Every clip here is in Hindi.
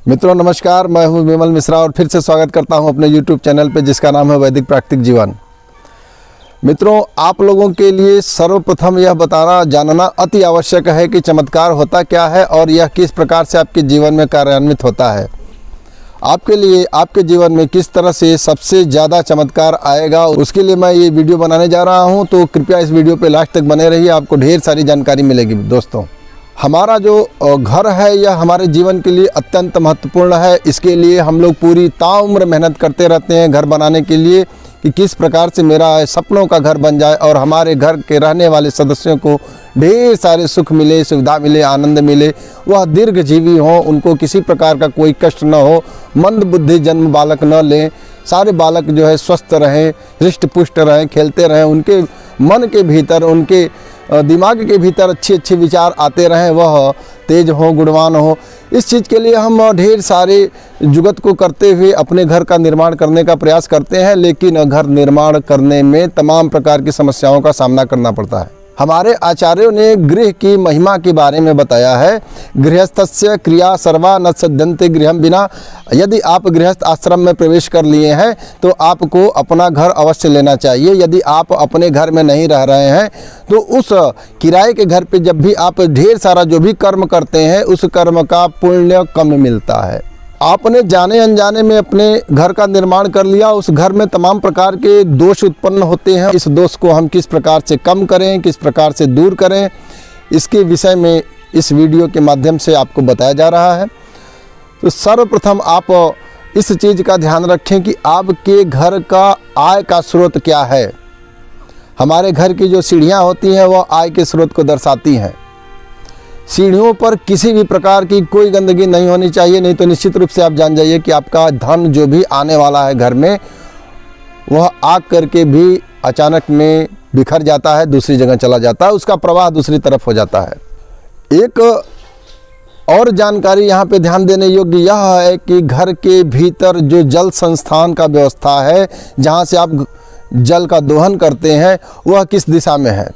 मित्रों नमस्कार, मैं हूं विमल मिश्रा और फिर से स्वागत करता हूं अपने YouTube चैनल पे जिसका नाम है वैदिक प्राकृतिक जीवन। मित्रों, आप लोगों के लिए सर्वप्रथम यह बताना जानना अति आवश्यक है कि चमत्कार होता क्या है और यह किस प्रकार से आपके जीवन में कार्यान्वित होता है। आपके लिए आपके जीवन में किस तरह से सबसे ज़्यादा चमत्कार आएगा, उसके लिए मैं ये वीडियो बनाने जा रहा हूँ। तो कृपया इस वीडियो पर लास्ट तक बने रहिए, आपको ढेर सारी जानकारी मिलेगी। दोस्तों, हमारा जो घर है यह हमारे जीवन के लिए अत्यंत महत्वपूर्ण है। इसके लिए हम लोग पूरी ताउम्र मेहनत करते रहते हैं घर बनाने के लिए कि किस प्रकार से मेरा सपनों का घर बन जाए और हमारे घर के रहने वाले सदस्यों को ढेर सारे सुख मिले, सुविधा मिले, आनंद मिले, वह दीर्घजीवी हों, उनको किसी प्रकार का कोई कष्ट न हो, मंद बुद्धि जन्म बालक न लें, सारे बालक जो है स्वस्थ रहें, हृष्ट पुष्ट रहें, खेलते रहें, उनके मन के भीतर, उनके दिमाग के भीतर अच्छे अच्छे विचार आते रहें, वह तेज हो, गुणवान हो। इस चीज़ के लिए हम ढेर सारे जुगत को करते हुए अपने घर का निर्माण करने का प्रयास करते हैं, लेकिन घर निर्माण करने में तमाम प्रकार की समस्याओं का सामना करना पड़ता है। हमारे आचार्यों ने गृह की महिमा के बारे में बताया है। गृहस्थस्य क्रिया सर्वा न सद्यन्ते गृहम बिना। यदि आप गृहस्थ आश्रम में प्रवेश कर लिए हैं तो आपको अपना घर अवश्य लेना चाहिए। यदि आप अपने घर में नहीं रह रहे हैं तो उस किराए के घर पे जब भी आप ढेर सारा जो भी कर्म करते हैं उस कर्म का पुण्य कम मिलता है। आपने जाने अनजाने में अपने घर का निर्माण कर लिया, उस घर में तमाम प्रकार के दोष उत्पन्न होते हैं। इस दोष को हम किस प्रकार से कम करें, किस प्रकार से दूर करें, इसके विषय में इस वीडियो के माध्यम से आपको बताया जा रहा है। तो सर्वप्रथम आप इस चीज़ का ध्यान रखें कि आपके घर का आय का स्रोत क्या है। हमारे घर की जो सीढ़ियाँ होती हैं वह आय के स्रोत को दर्शाती हैं। सीढ़ियों पर किसी भी प्रकार की कोई गंदगी नहीं होनी चाहिए, नहीं तो निश्चित रूप से आप जान जाइए कि आपका धन जो भी आने वाला है घर में वह आग करके भी अचानक में बिखर जाता है, दूसरी जगह चला जाता है, उसका प्रवाह दूसरी तरफ हो जाता है। एक और जानकारी यहाँ पे ध्यान देने योग्य यह है कि घर के भीतर जो जल संस्थान का व्यवस्था है, जहाँ से आप जल का दोहन करते हैं, वह किस दिशा में है।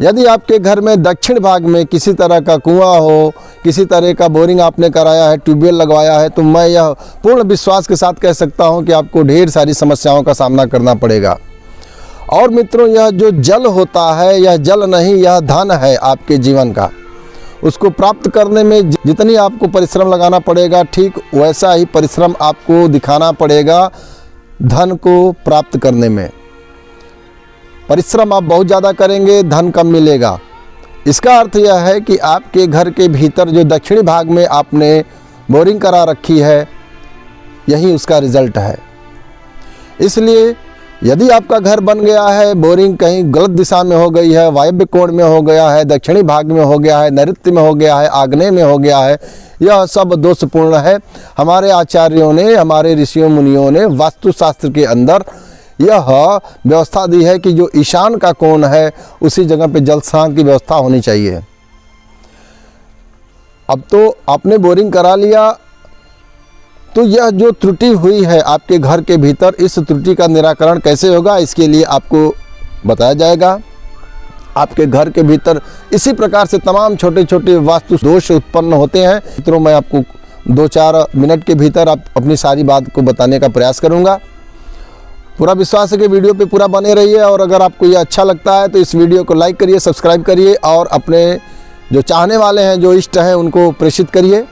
यदि आपके घर में दक्षिण भाग में किसी तरह का कुआं हो, किसी तरह का बोरिंग आपने कराया है, ट्यूबवेल लगवाया है, तो मैं यह पूर्ण विश्वास के साथ कह सकता हूं कि आपको ढेर सारी समस्याओं का सामना करना पड़ेगा। और मित्रों, यह जो जल होता है यह जल नहीं, यह धन है आपके जीवन का। उसको प्राप्त करने में जितनी आपको परिश्रम लगाना पड़ेगा, ठीक वैसा ही परिश्रम आपको दिखाना पड़ेगा धन को प्राप्त करने में। परिश्रम आप बहुत ज़्यादा करेंगे, धन कम मिलेगा। इसका अर्थ यह है कि आपके घर के भीतर जो दक्षिणी भाग में आपने बोरिंग करा रखी है, यही उसका रिजल्ट है। इसलिए यदि आपका घर बन गया है, बोरिंग कहीं गलत दिशा में हो गई है, वायव्य कोण में हो गया है, दक्षिणी भाग में हो गया है, नैऋत्य में हो गया है, आग्नेय में हो गया है, यह सब दोषपूर्ण है। हमारे आचार्यों ने, हमारे ऋषियों मुनियों ने वास्तुशास्त्र के अंदर यह व्यवस्था दी है कि जो ईशान का कोण है उसी जगह पे जल स्नान की व्यवस्था होनी चाहिए। अब तो आपने बोरिंग करा लिया, तो यह जो त्रुटि हुई है आपके घर के भीतर, इस त्रुटि का निराकरण कैसे होगा, इसके लिए आपको बताया जाएगा। आपके घर के भीतर इसी प्रकार से तमाम छोटे छोटे वास्तु दोष उत्पन्न होते हैं। मित्रों, मैं आपको 2-4 मिनट के भीतर आप अपनी सारी बात को बताने का प्रयास करूँगा। पूरा विश्वास है कि वीडियो पे पूरा बने रहिए, और अगर आपको ये अच्छा लगता है तो इस वीडियो को लाइक करिए, सब्सक्राइब करिए और अपने जो चाहने वाले हैं, जो इष्ट हैं, उनको प्रेषित करिए।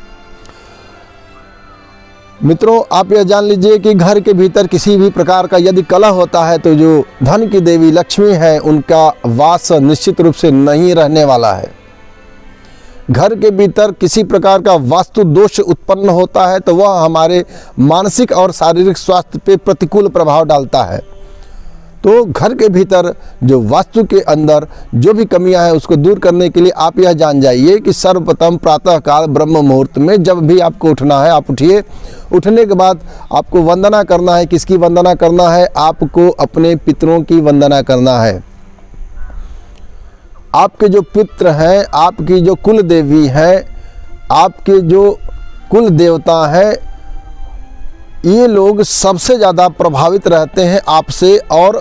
मित्रों, आप यह जान लीजिए कि घर के भीतर किसी भी प्रकार का यदि कलह होता है तो जो धन की देवी लक्ष्मी है उनका वास निश्चित रूप से नहीं रहने वाला है। घर के भीतर किसी प्रकार का वास्तु दोष उत्पन्न होता है तो वह हमारे मानसिक और शारीरिक स्वास्थ्य पे प्रतिकूल प्रभाव डालता है। तो घर के भीतर जो वास्तु के अंदर जो भी कमियां हैं उसको दूर करने के लिए आप यह जान जाइए कि सर्वप्रथम प्रातःकाल ब्रह्म मुहूर्त में जब भी आपको उठना है आप उठिए। उठने के बाद आपको वंदना करना है। किसकी वंदना करना है? आपको अपने पितरों की वंदना करना है। आपके जो पितृ हैं, आपकी जो कुल देवी है, आपके जो कुल देवता है, ये लोग सबसे ज़्यादा प्रभावित रहते हैं आपसे और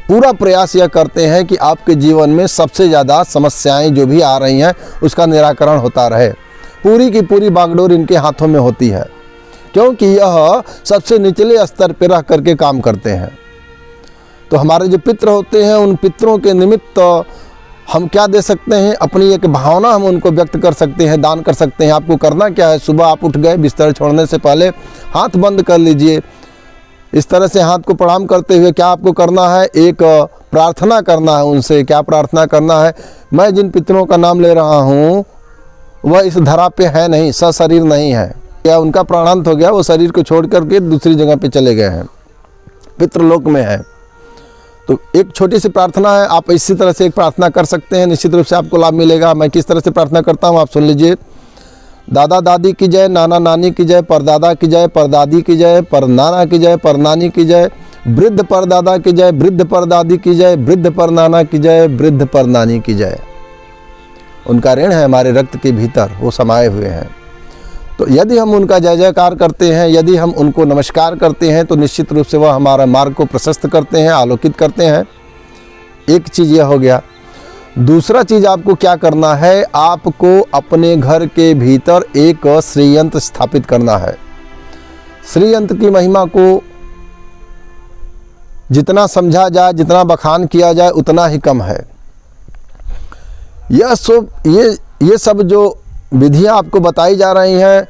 पूरा प्रयास यह करते हैं कि आपके जीवन में सबसे ज़्यादा समस्याएं जो भी आ रही हैं उसका निराकरण होता रहे। पूरी की पूरी बागडोर इनके हाथों में होती है। क्योंकि यह सबसे निचले स्तर पर रह करके काम करते हैं। तो हमारे जो पितृ होते हैं, उन पितरों के निमित्त हम क्या दे सकते हैं, अपनी एक भावना हम उनको व्यक्त कर सकते हैं, दान कर सकते हैं। आपको करना क्या है, सुबह आप उठ गए, बिस्तर छोड़ने से पहले हाथ बंद कर लीजिए। इस तरह से हाथ को प्रणाम करते हुए क्या आपको करना है, एक प्रार्थना करना है उनसे। क्या प्रार्थना करना है, मैं जिन पितरों का नाम ले रहा हूँ वह इस धरा पे है नहीं, सशरीर नहीं है, क्या उनका प्राणांत हो गया, वो शरीर को छोड़ करके दूसरी जगह पे चले गए हैं, पितृलोक में है। तो एक छोटी सी प्रार्थना है, आप इसी तरह से एक प्रार्थना कर सकते हैं, निश्चित रूप से आपको लाभ मिलेगा। मैं किस तरह से प्रार्थना करता हूँ आप सुन लीजिए। दादा दादी की जय, नाना नानी की जय, परदादा की जय, परदादी की जय, परनाना की जय, परनानी की जय, वृद्ध परदादा की जय, वृद्ध परदादी की जय, वृद्ध परनाना की जय, वृद्ध परनानी की जय। उनका ऋण है हमारे रक्त के भीतर, वो समाये हुए हैं। तो यदि हम उनका जय जयकार करते हैं, यदि हम उनको नमस्कार करते हैं, तो निश्चित रूप से वह हमारा मार्ग को प्रशस्त करते हैं, आलोकित करते हैं। एक चीज़ यह हो गया। दूसरा चीज़ आपको क्या करना है, आपको अपने घर के भीतर एक श्रीयंत्र स्थापित करना है। श्रीयंत्र की महिमा को जितना समझा जाए, जितना बखान किया जाए, उतना ही कम है। ये सब जो विधियां आपको बताई जा रही हैं,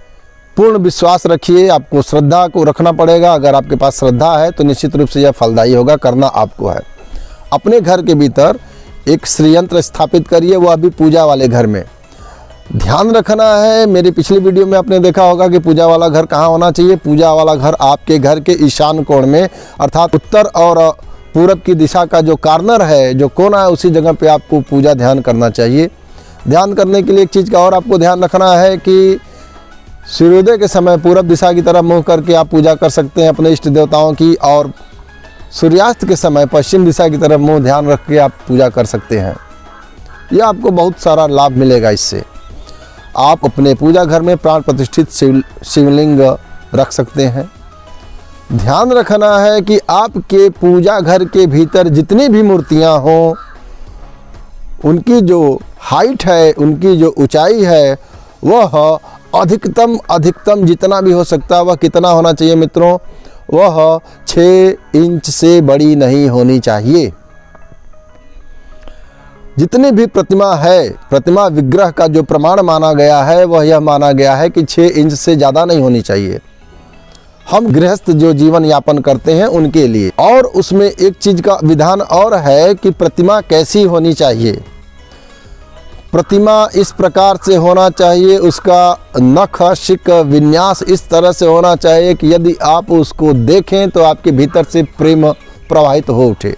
पूर्ण विश्वास रखिए। आपको श्रद्धा को रखना पड़ेगा। अगर आपके पास श्रद्धा है तो निश्चित रूप से यह फलदायी होगा। करना आपको है, अपने घर के भीतर एक श्रीयंत्र स्थापित करिए, वो अभी पूजा वाले घर में। ध्यान रखना है, मेरी पिछली वीडियो में आपने देखा होगा कि पूजा वाला घर कहाँ होना चाहिए। पूजा वाला घर आपके घर के ईशान कोण में, अर्थात उत्तर और पूरब की दिशा का जो कॉर्नर है, जो कोना है, उसी जगह पे आपको पूजा ध्यान करना चाहिए। ध्यान करने के लिए एक चीज़ का और आपको ध्यान रखना है कि सूर्योदय के समय पूरब दिशा की तरफ मुँह करके आप पूजा कर सकते हैं अपने इष्ट देवताओं की, और सूर्यास्त के समय पश्चिम दिशा की तरफ मुँह ध्यान रख के आप पूजा कर सकते हैं। यह आपको बहुत सारा लाभ मिलेगा। इससे आप अपने पूजा घर में प्राण प्रतिष्ठित शिवलिंग रख सकते हैं। ध्यान रखना है कि आपके पूजा घर के भीतर जितनी भी मूर्तियां हों, उनकी जो हाइट है, उनकी जो ऊंचाई है, वह अधिकतम जितना भी हो सकता है वह कितना होना चाहिए मित्रों, वह 6 इंच से बड़ी नहीं होनी चाहिए। जितनी भी प्रतिमा है, प्रतिमा विग्रह का जो प्रमाण माना गया है वह यह माना गया है कि 6 इंच से ज़्यादा नहीं होनी चाहिए। हम गृहस्थ जो जीवन यापन करते हैं उनके लिए। और उसमें एक चीज़ का विधान और है कि प्रतिमा कैसी होनी चाहिए। प्रतिमा इस प्रकार से होना चाहिए, उसका नख शिक विन्यास इस तरह से होना चाहिए कि यदि आप उसको देखें तो आपके भीतर से प्रेम प्रवाहित हो उठे।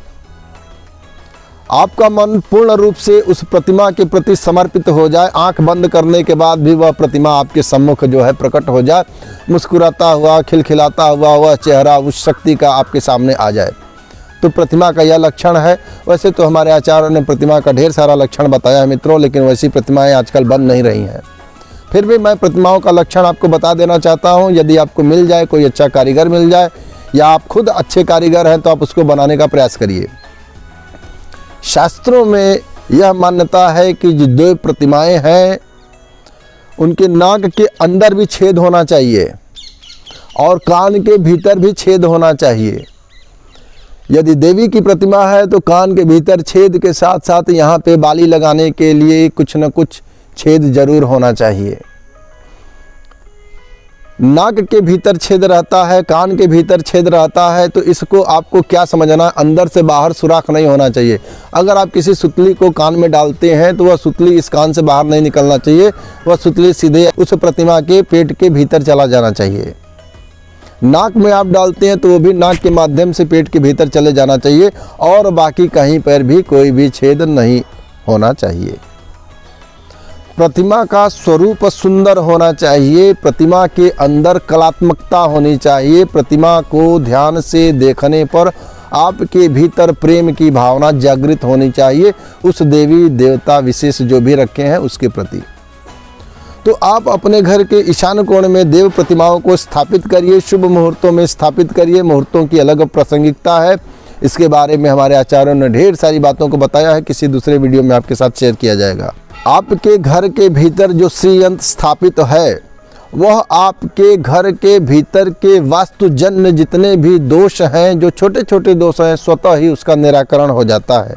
आपका मन पूर्ण रूप से उस प्रतिमा के प्रति समर्पित हो जाए। आंख बंद करने के बाद भी वह प्रतिमा आपके सम्मुख जो है प्रकट हो जाए, मुस्कुराता हुआ, खिलखिलाता हुआ वह चेहरा उस शक्ति का आपके सामने आ जाए। तो प्रतिमा का यह लक्षण है। वैसे तो हमारे आचार्य ने प्रतिमा का ढेर सारा लक्षण बताया है मित्रों, लेकिन वैसी प्रतिमाएं आजकल बन नहीं रही हैं। फिर भी मैं प्रतिमाओं का लक्षण आपको बता देना चाहता हूँ। यदि आपको मिल जाए, कोई अच्छा कारीगर मिल जाए, या आप खुद अच्छे कारीगर हैं, तो आप उसको बनाने का प्रयास करिए। शास्त्रों में यह मान्यता है कि जो 2 प्रतिमाएं हैं, उनके नाक के अंदर भी छेद होना चाहिए और कान के भीतर भी छेद होना चाहिए। यदि देवी की प्रतिमा है तो कान के भीतर छेद के साथ साथ यहाँ पे बाली लगाने के लिए कुछ न कुछ छेद जरूर होना चाहिए। नाक के भीतर छेद रहता है, कान के भीतर छेद रहता है, तो इसको आपको क्या समझना है, अंदर से बाहर सुराख नहीं होना चाहिए। अगर आप किसी सुतली को कान में डालते हैं तो वह सुतली इस कान से बाहर नहीं निकलना चाहिए, वह सुतली सीधे उस प्रतिमा के पेट के भीतर चला जाना चाहिए। नाक में आप डालते हैं तो वो भी नाक के माध्यम से पेट के भीतर चले जाना चाहिए, और बाकी कहीं पर भी कोई भी छेद नहीं होना चाहिए। प्रतिमा का स्वरूप सुंदर होना चाहिए, प्रतिमा के अंदर कलात्मकता होनी चाहिए। प्रतिमा को ध्यान से देखने पर आपके भीतर प्रेम की भावना जागृत होनी चाहिए उस देवी देवता विशेष जो भी रखे हैं उसके प्रति। तो आप अपने घर के ईशान कोण में देव प्रतिमाओं को स्थापित करिए, शुभ मुहूर्तों में स्थापित करिए। मुहूर्तों की अलग प्रासंगिकता है, इसके बारे में हमारे आचार्यों ने ढेर सारी बातों को बताया है, किसी दूसरे वीडियो में आपके साथ शेयर किया जाएगा। आपके घर के भीतर जो श्रीयंत्र स्थापित है वह आपके घर के भीतर के वास्तुजन्य जितने भी दोष हैं, जो छोटे छोटे दोष हैं, स्वतः ही उसका निराकरण हो जाता है।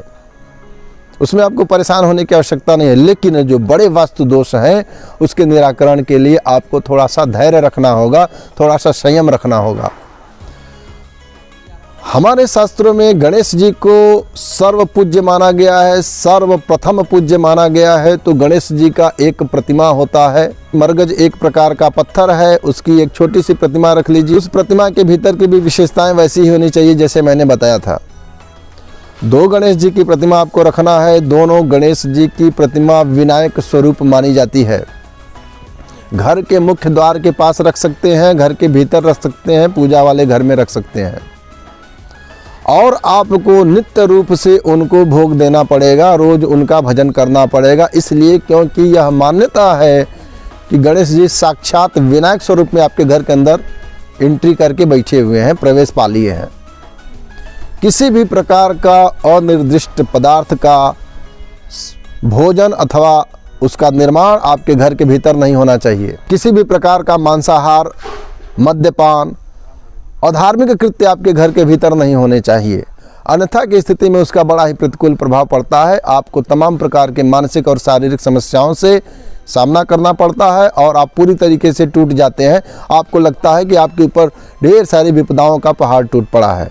उसमें आपको परेशान होने की आवश्यकता नहीं है। लेकिन जो बड़े वास्तु दोष हैं उसके निराकरण के लिए आपको थोड़ा सा धैर्य रखना होगा, थोड़ा सा संयम रखना होगा। हमारे शास्त्रों में गणेश जी को सर्व पूज्य माना गया है, सर्वप्रथम पूज्य माना गया है। तो गणेश जी का एक प्रतिमा होता है, मरगज एक प्रकार का पत्थर है, उसकी एक छोटी सी प्रतिमा रख लीजिए। उस प्रतिमा के भीतर की भी विशेषताएं वैसी ही होनी चाहिए जैसे मैंने बताया था। 2 गणेश जी की प्रतिमा आपको रखना है। दोनों गणेश जी की प्रतिमा विनायक स्वरूप मानी जाती है। घर के मुख्य द्वार के पास रख सकते हैं, घर के भीतर रख सकते हैं, पूजा वाले घर में रख सकते हैं। और आपको नित्य रूप से उनको भोग देना पड़ेगा, रोज उनका भजन करना पड़ेगा। इसलिए क्योंकि यह मान्यता है कि गणेश जी साक्षात विनायक स्वरूप में आपके घर के अंदर एंट्री करके बैठे हुए हैं, प्रवेश पा लिए हैं। किसी भी प्रकार का अनिर्दिष्ट पदार्थ का भोजन अथवा उसका निर्माण आपके घर के भीतर नहीं होना चाहिए। किसी भी प्रकार का मांसाहार, मद्यपान, अधार्मिक कृत्य आपके घर के भीतर नहीं होने चाहिए। अन्यथा की स्थिति में उसका बड़ा ही प्रतिकूल प्रभाव पड़ता है। आपको तमाम प्रकार के मानसिक और शारीरिक समस्याओं से सामना करना पड़ता है और आप पूरी तरीके से टूट जाते हैं। आपको लगता है कि आपके ऊपर ढेर सारी विपदाओं का पहाड़ टूट पड़ा है।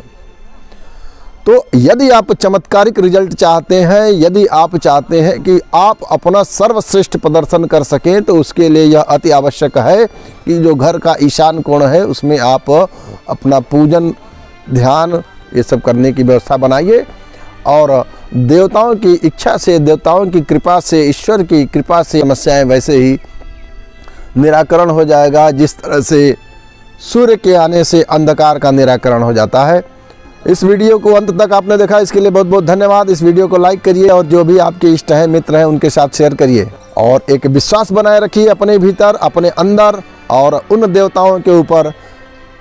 तो यदि आप चमत्कारिक रिजल्ट चाहते हैं, यदि आप चाहते हैं कि आप अपना सर्वश्रेष्ठ प्रदर्शन कर सकें, तो उसके लिए यह अति आवश्यक है कि जो घर का ईशान कोण है उसमें आप अपना पूजन, ध्यान, ये सब करने की व्यवस्था बनाइए। और देवताओं की इच्छा से, देवताओं की कृपा से, ईश्वर की कृपा से समस्याएं वैसे ही निराकरण हो जाएगा जिस तरह से सूर्य के आने से अंधकार का निराकरण हो जाता है। इस वीडियो को अंत तक आपने देखा, इसके लिए बहुत बहुत धन्यवाद। इस वीडियो को लाइक करिए और जो भी आपके इष्ट हैं, मित्र हैं, उनके साथ शेयर करिए। और एक विश्वास बनाए रखिए अपने भीतर, अपने अंदर और उन देवताओं के ऊपर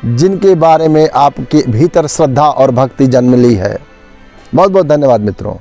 जिनके बारे में आपके भीतर श्रद्धा और भक्ति जन्म ली है। बहुत बहुत धन्यवाद मित्रों।